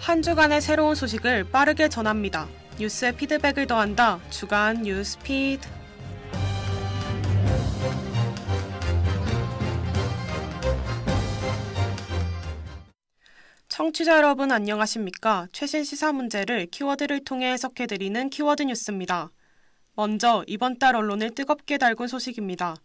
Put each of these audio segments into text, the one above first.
한 주간의 새로운 소식을 빠르게 전합니다. 뉴스에 피드백을 더한다. 주간 뉴스피드. 청취자 여러분 안녕하십니까? 최신 시사 문제를 키워드를 통해 해석해드리는 키워드 뉴스입니다. 먼저 이번 달 언론을 뜨겁게 달군 소식입니다.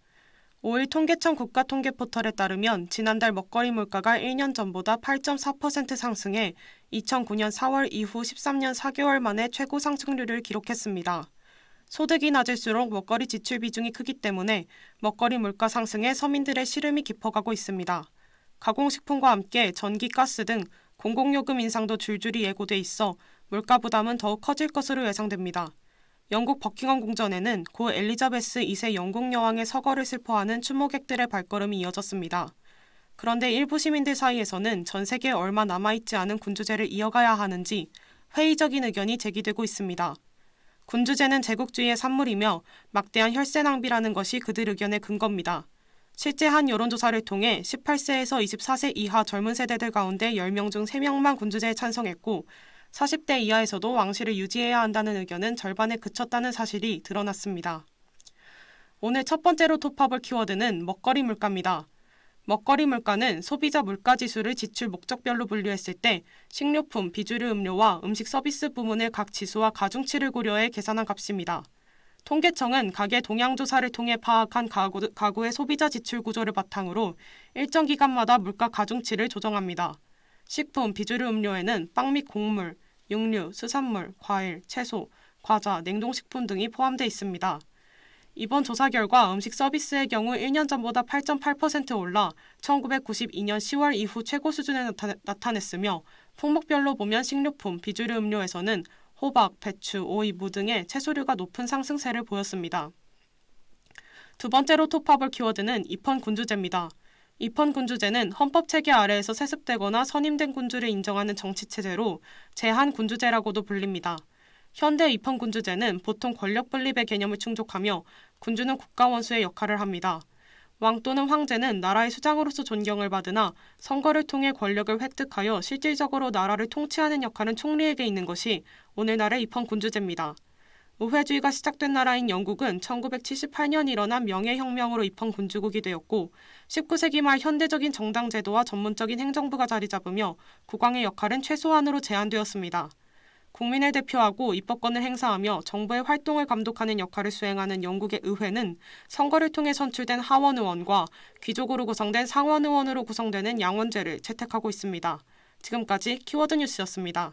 5일 통계청 국가통계포털에 따르면 지난달 먹거리 물가가 1년 전보다 8.4% 상승해 2009년 4월 이후 13년 4개월 만에 최고 상승률을 기록했습니다. 소득이 낮을수록 먹거리 지출 비중이 크기 때문에 먹거리 물가 상승에 서민들의 시름이 깊어가고 있습니다. 가공식품과 함께 전기, 가스 등 공공요금 인상도 줄줄이 예고돼 있어 물가 부담은 더욱 커질 것으로 예상됩니다. 영국 버킹엄 궁전에는 고 엘리자베스 2세 영국 여왕의 서거를 슬퍼하는 추모객들의 발걸음이 이어졌습니다. 그런데 일부 시민들 사이에서는 전 세계에 얼마 남아있지 않은 군주제를 이어가야 하는지 회의적인 의견이 제기되고 있습니다. 군주제는 제국주의의 산물이며 막대한 혈세 낭비라는 것이 그들 의견의 근거입니다. 실제 한 여론조사를 통해 18세에서 24세 이하 젊은 세대들 가운데 10명 중 3명만 군주제에 찬성했고 40대 이하에서도 왕실을 유지해야 한다는 의견은 절반에 그쳤다는 사실이 드러났습니다. 오늘 첫 번째로 톱합을 키워드는 먹거리 물가입니다. 먹거리 물가는 소비자 물가지수를 지출 목적별로 분류했을 때 식료품, 비주류 음료와 음식 서비스 부문의 각 지수와 가중치를 고려해 계산한 값입니다. 통계청은 가계 동향조사를 통해 파악한 가구의 소비자 지출 구조를 바탕으로 일정 기간마다 물가 가중치를 조정합니다. 식품, 비주류 음료에는 빵 및 곡물, 육류, 수산물, 과일, 채소, 과자, 냉동식품 등이 포함되어 있습니다. 이번 조사 결과 음식 서비스의 경우 1년 전보다 8.8% 올라 1992년 10월 이후 최고 수준에 나타냈으며 품목별로 보면 식료품, 비주류 음료에서는 호박, 배추, 오이, 무 등의 채소류가 높은 상승세를 보였습니다. 두 번째로 톱합을 키워드는 입헌 군주제입니다. 입헌 군주제는 헌법 체계 아래에서 세습되거나 선임된 군주를 인정하는 정치체제로 제한 군주제라고도 불립니다. 현대 입헌 군주제는 보통 권력 분립의 개념을 충족하며 군주는 국가 원수의 역할을 합니다. 왕 또는 황제는 나라의 수장으로서 존경을 받으나 선거를 통해 권력을 획득하여 실질적으로 나라를 통치하는 역할은 총리에게 있는 것이 오늘날의 입헌 군주제입니다. 우회주의가 시작된 나라인 영국은 1978년 일어난 명예혁명으로 입헌 군주국이 되었고 19세기 말 현대적인 정당 제도와 전문적인 행정부가 자리 잡으며 국왕의 역할은 최소한으로 제한되었습니다. 국민을 대표하고 입법권을 행사하며 정부의 활동을 감독하는 역할을 수행하는 영국의 의회는 선거를 통해 선출된 하원 의원과 귀족으로 구성된 상원 의원으로 구성되는 양원제를 채택하고 있습니다. 지금까지 키워드 뉴스였습니다.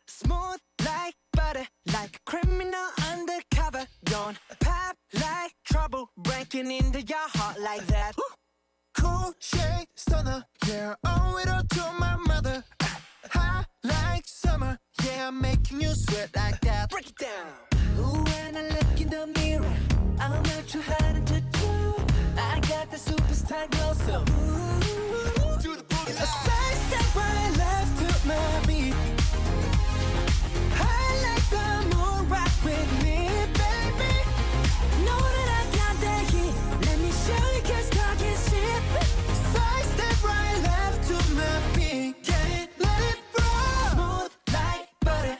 Smooth like butter, like a criminal undercover. Don't pop like trouble, breaking into your heart like that. Cool shade stunner, yeah, owe it all to my mother. Hot like summer, yeah, I'm making you sweat like that. Break it down. Ooh, when I look in the mirror, I'm not too hard to do. I got the superstar glow, so ooh, Do the boogie a line. side step right left to my beat. I like the moon rock with me, baby. Know that I got that heat. Let me show you 'cause talk is cheap. Side step right left to my beat. Get it, let it roll. Smooth like butter.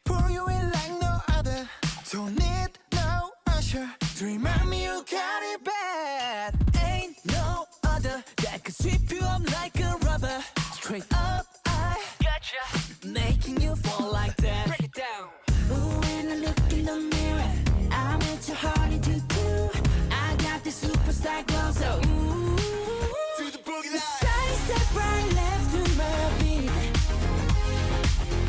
Pour you in like no other. Don't need no usher to remind me you got it bad. Ain't no other that could sweep you up like a rubber. Straight up, I gotcha. Making you fall like that. Break it down. Ooh, when I look in the mirror, I'm at your heart into two. I got the superstar glow, so ooh. Do the boogie line. Side step right left to my beat.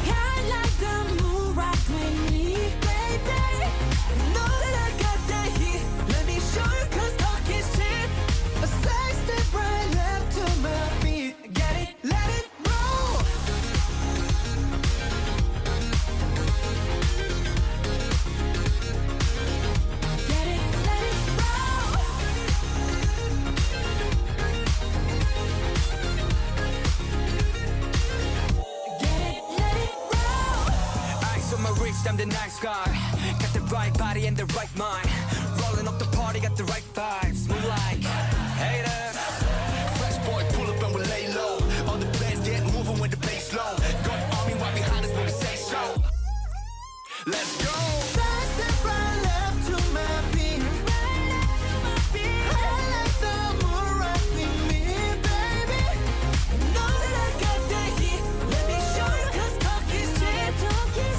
I like the moon rock with me, baby. Know that I got that heat. Let me show you 'cause talk is cheap. A side step right left to my beat. Get it, let it roll. Get it, let it roll. Get it, let it roll. Ice on my wrist, I'm the nice guy. Got the right body and the right mind. Rolling up the party, got the right vibes. Move like haters. Fresh boy, pull up and we lay Let's go. Side step right left to my beat. I like the moon right with me, baby. Know that I got that heat. Let me show you 'cause talk is cheap.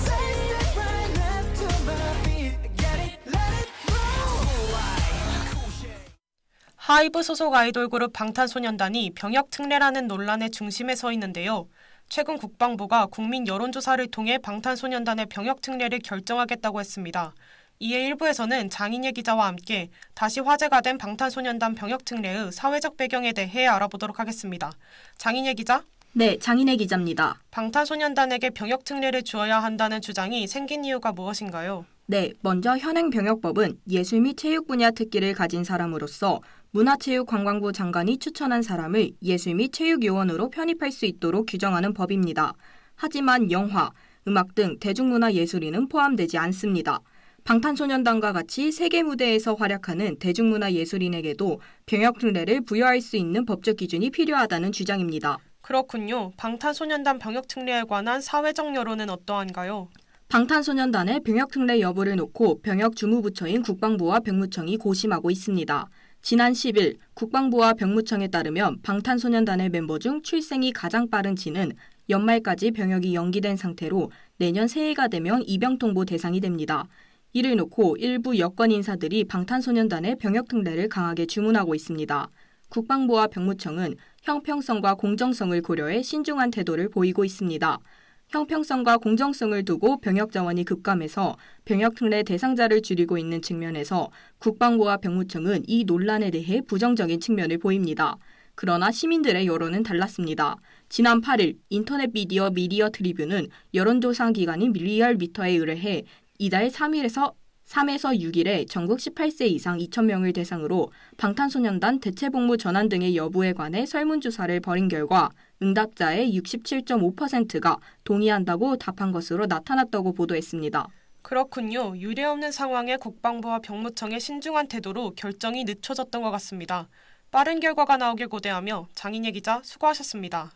Side step right left to my beat. Get it, let it roll. 하이브 소속 아이돌 그룹 방탄소년단이 병역 특례라는 논란의 중심에 서 있는데요. 최근 국방부가 국민 여론조사를 통해 방탄소년단의 병역 특례를 결정하겠다고 했습니다. 이에 일부에서는 장인예 기자와 함께 다시 화제가 된 방탄소년단 병역 특례의 사회적 배경에 대해 알아보도록 하겠습니다. 장인예 기자? 네, 장인혜 기자입니다. 방탄소년단에게 병역 특례를 주어야 한다는 주장이 생긴 이유가 무엇인가요? 네, 먼저 현행 병역법은 예술 및 체육 분야 특기를 가진 사람으로서 문화체육관광부 장관이 추천한 사람을 예술 및 체육요원으로 편입할 수 있도록 규정하는 법입니다. 하지만 영화, 음악 등 대중문화 예술인은 포함되지 않습니다. 방탄소년단과 같이 세계 무대에서 활약하는 대중문화 예술인에게도 병역 특례를 부여할 수 있는 법적 기준이 필요하다는 주장입니다. 그렇군요. 방탄소년단 병역 특례에 관한 사회적 여론은 어떠한가요? 방탄소년단의 병역 특례 여부를 놓고 병역 주무부처인 국방부와 병무청이 고심하고 있습니다. 지난 10일 국방부와 병무청에 따르면 방탄소년단의 멤버 중 출생이 가장 빠른 쥐는 연말까지 병역이 연기된 상태로 내년 새해가 되면 입영 통보 대상이 됩니다. 이를 놓고 일부 여권 인사들이 방탄소년단의 병역 특례를 강하게 주문하고 있습니다. 국방부와 병무청은 형평성과 공정성을 고려해 신중한 태도를 보이고 있습니다. 형평성과 공정성을 두고 병역 자원이 급감해서 병역 특례 대상자를 줄이고 있는 측면에서 국방부와 병무청은 이 논란에 대해 부정적인 측면을 보입니다. 그러나 시민들의 여론은 달랐습니다. 지난 8일 인터넷 미디어 트리뷴은 여론조사 기관인 밀리얼미터에 의뢰해 이달 3에서 6일에 전국 18세 이상 2,000명을 대상으로 방탄소년단 대체복무 전환 등의 여부에 관해 설문조사를 벌인 결과 응답자의 67.5%가 동의한다고 답한 것으로 나타났다고 보도했습니다. 그렇군요. 유례없는 상황에 국방부와 병무청의 신중한 태도로 결정이 늦춰졌던 것 같습니다. 빠른 결과가 나오길 고대하며 장인예 기자 수고하셨습니다.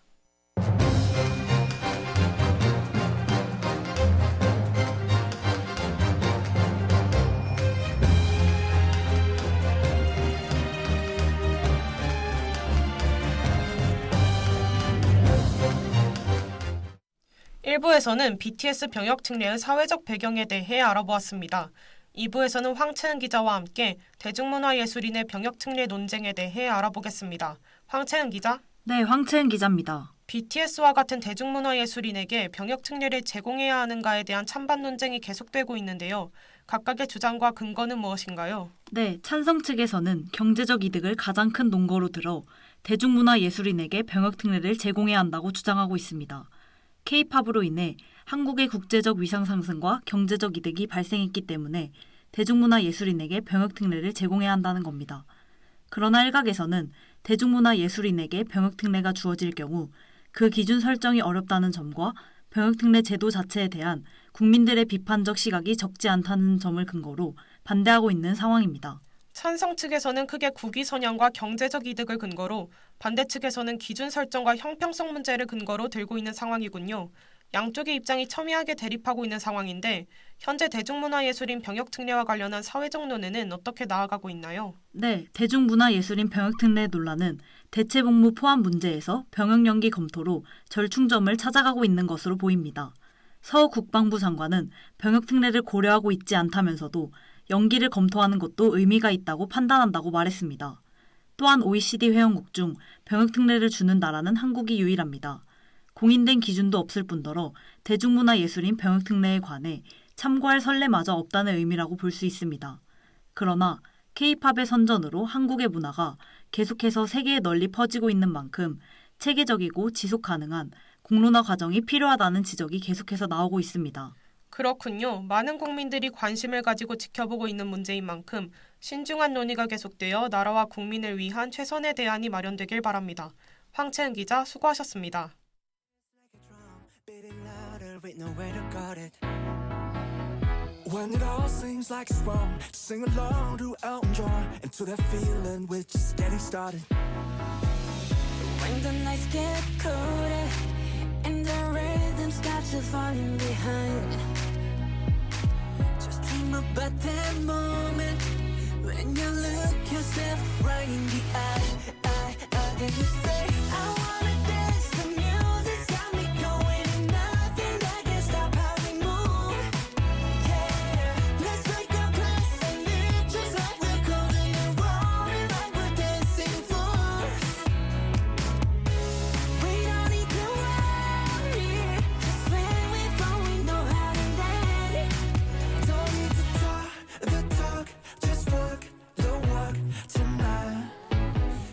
일부에서는 BTS 병역 특례의 사회적 배경에 대해 알아보았습니다. 2부에서는 황채은 기자와 함께 대중문화예술인의 병역 특례 논쟁에 대해 알아보겠습니다. 황채은 기자? 네, 황채은 기자입니다. BTS와 같은 대중문화예술인에게 병역 특례를 제공해야 하는가에 대한 찬반 논쟁이 계속되고 있는데요. 각각의 주장과 근거는 무엇인가요? 네, 찬성 측에서는 경제적 이득을 가장 큰 논거로 들어 대중문화예술인에게 병역 특례를 제공해야 한다고 주장하고 있습니다. K-팝으로 인해 한국의 국제적 위상 상승과 경제적 이득이 발생했기 때문에 대중문화예술인에게 병역 특례를 제공해야 한다는 겁니다. 그러나 일각에서는 대중문화예술인에게 병역 특례가 주어질 경우 그 기준 설정이 어렵다는 점과 병역 특례 제도 자체에 대한 국민들의 비판적 시각이 적지 않다는 점을 근거로 반대하고 있는 상황입니다. 찬성 측에서는 크게 국위 선양과 경제적 이득을 근거로, 반대 측에서는 기준 설정과 형평성 문제를 근거로 들고 있는 상황이군요. 양쪽의 입장이 첨예하게 대립하고 있는 상황인데 현재 대중문화예술인 병역 특례와 관련한 사회적 논의는 어떻게 나아가고 있나요? 네, 대중문화예술인 병역 특례 논란은 대체복무 포함 문제에서 병역 연기 검토로 절충점을 찾아가고 있는 것으로 보입니다. 서 국방부 장관은 병역 특례를 고려하고 있지 않다면서도 연기를 검토하는 것도 의미가 있다고 판단한다고 말했습니다. 또한 OECD 회원국 중 병역 특례를 주는 나라는 한국이 유일합니다. 공인된 기준도 없을 뿐더러 대중문화예술인 병역 특례에 관해 참고할 선례마저 없다는 의미라고 볼 수 있습니다. 그러나 K-팝의 선전으로 한국의 문화가 계속해서 세계에 널리 퍼지고 있는 만큼 체계적이고 지속 가능한 공론화 과정이 필요하다는 지적이 계속해서 나오고 있습니다. 그렇군요. 많은 국민들이 관심을 가지고 지켜보고 있는 문제인 만큼 신중한 논의가 계속되어 나라와 국민을 위한 최선의 대안이 마련되길 바랍니다. 황채은 기자 수고하셨습니다. When it all seems like it's wrong, sing along to Elton John and to that feeling we're just getting started. When the nights get colder and the rhythm's got you falling behind, But that moment when you look yourself right in the eye, then you say, I wanna dance. The music's got me going, and nothing that can stop how we move. Yeah, let's make a place and live just like we're golden and rolling like we're dancing fools. We don't need to worry, 'cause when we fall we know how to land. Don't need to talk the talk, just walk the walk tonight.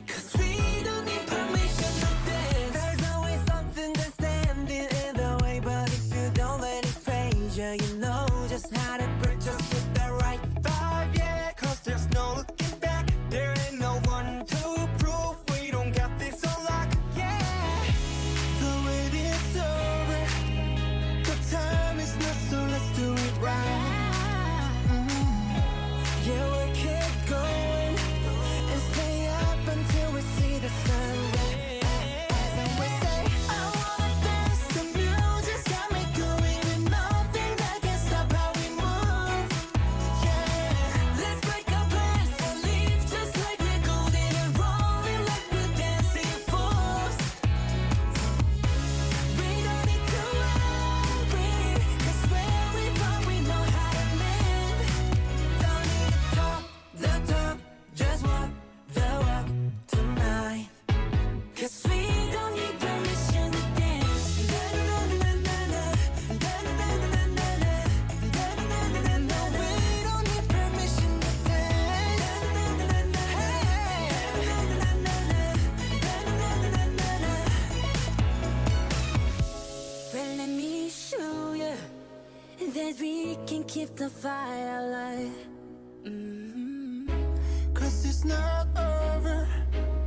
'Cause we don't need permission to dance. There's always something that's standing in the way, but if you don't let it phase you, you know just how to break. Just with the right vibe, yeah. 'Cause there's no looking back. There ain't no one to prove we don't got this on lock. Yeah, the wait is over. The time is not, so let's do it right. Yeah, we keep going and stay up until we see the sun rise. And we say, I wanna dance. The music's got me going, and nothing that can stop how we move. Yeah, Let's break our plans and leave just like we're golden and rolling like we're dancing fools. We don't need to worry, 'cause where we fall we know how to land. don't need to talk the talk, just walk the walk tonight. 'Cause we don't need permission to dance. We don't need permission to Well, let me show you that we can keep the fire alive. Cause it's not over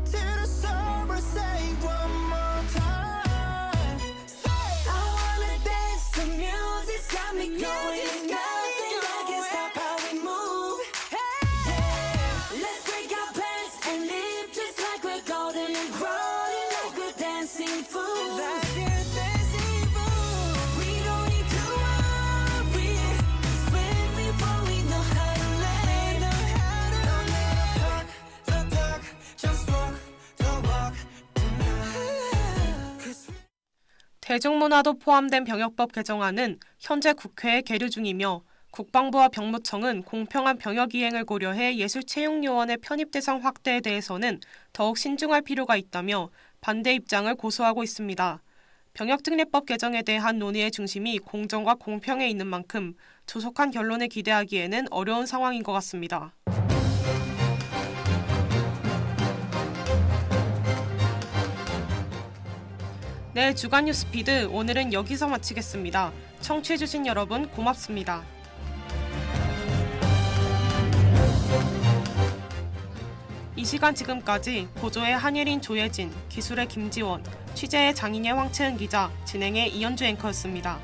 till it's over. Say one more time. Say, I wanna dance. The music's got me going. Nothing that can stop how we move. Yeah, let's break our plans and live just like we're golden and rolling like we're dancing fools. like you're dancing fool. We don't need to worry, 'cause when we fall we know how to land. Don't need to talk the talk, just walk the walk tonight. 'Cause we 대중문화도 포함된 병역법 개정안은 현재 국회에 계류 중이며 국방부와 병무청은 공평한 병역 이행을 고려해 예술체육요원의 편입 대상 확대에 대해서는 더욱 신중할 필요가 있다며 반대 입장을 고수하고 있습니다. 병역특례법 개정에 대한 논의의 중심이 공정과 공평에 있는 만큼 조속한 결론을 기대하기에는 어려운 상황인 것 같습니다. 네, 주간 뉴스피드 오늘은 여기서 마치겠습니다. 청취해주신 여러분 고맙습니다. 이 시간 지금까지 보조의 한예린 조예진, 기술의 김지원, 취재의 장인의 황채은 기자, 진행의 이현주 앵커였습니다.